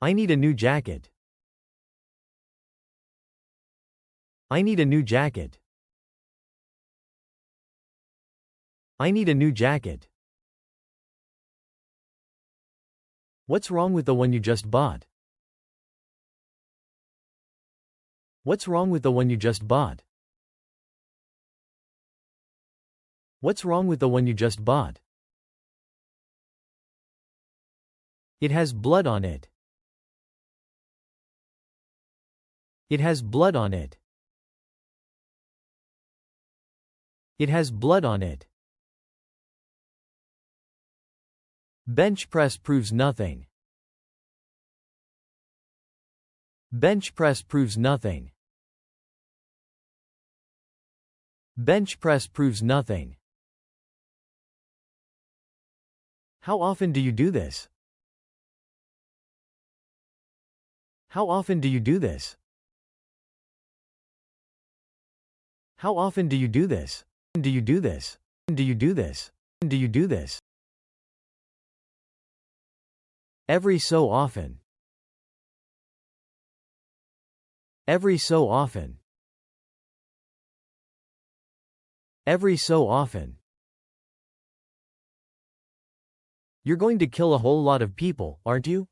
I need a new jacket. I need a new jacket. I need a new jacket. What's wrong with the one you just bought? What's wrong with the one you just bought? What's wrong with the one you just bought? It has blood on it. It has blood on it. It has blood on it. Bench press proves nothing. Bench press proves nothing. Bench press proves nothing. How often do you do this? How often do you do this? How often do you do this? Do you do this? Do you do this? Do you do this? Every so often. Every so often. Every so often. You're going to kill a whole lot of people, aren't you?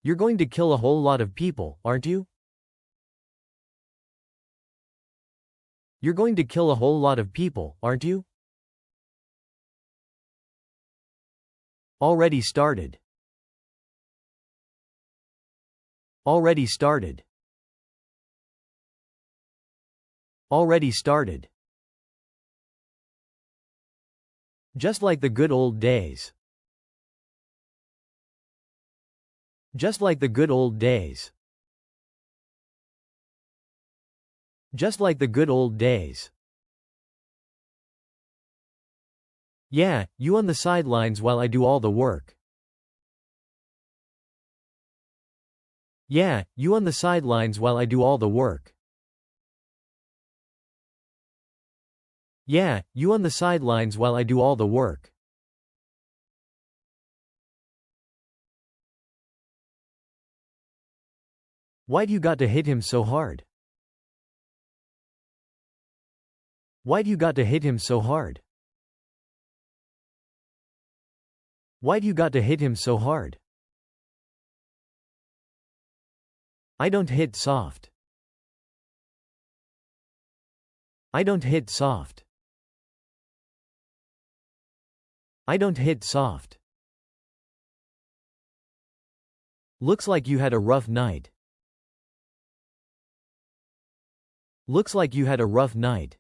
You're going to kill a whole lot of people, aren't you? You're going to kill a whole lot of people, aren't you? Already started. Already started. Already started. Just like the good old days. Just like the good old days. Just like the good old days. Yeah, you on the sidelines while I do all the work. Yeah, you on the sidelines while I do all the work. Yeah, you on the sidelines while I do all the work. Why'd you got to hit him so hard? Why'd you got to hit him so hard? Why'd you got to hit him so hard? I don't hit soft. I don't hit soft. I don't hit soft. Looks like you had a rough night. Looks like you had a rough night.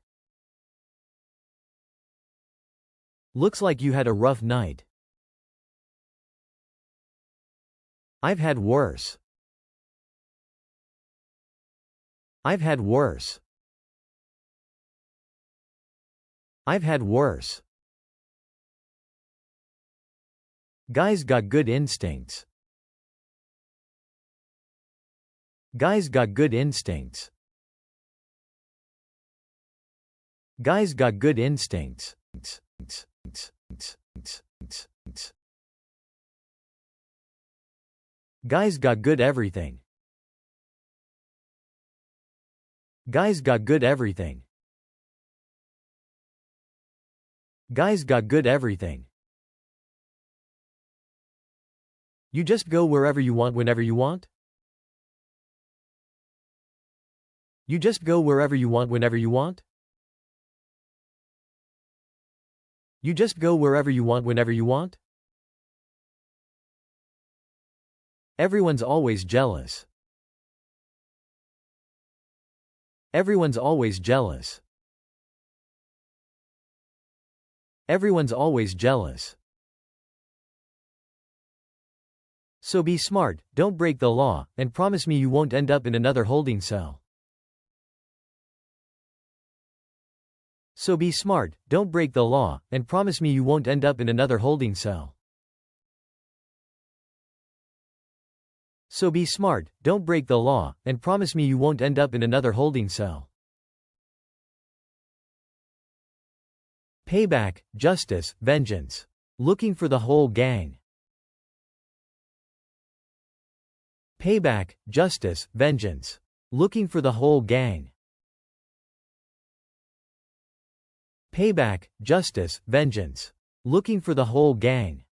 Looks like you had a rough night. I've had worse. I've had worse. I've had worse. Guy's got good instincts. Guy's got good instincts. Guy's got good instincts. Guy's got good everything. Guy's got good everything. Guy's got good everything. You just go wherever you want whenever you want? You just go wherever you want whenever you want? You just go wherever you want whenever you want? Everyone's always jealous. Everyone's always jealous. Everyone's always jealous. So be smart, don't break the law, and promise me you won't end up in another holding cell. So be smart, don't break the law, and promise me you won't end up in another holding cell. So be smart, don't break the law, and promise me you won't end up in another holding cell. Payback, justice, vengeance. Looking for the whole gang. Payback, justice, vengeance. Looking for the whole gang. Payback, justice, vengeance. Looking for the whole gang.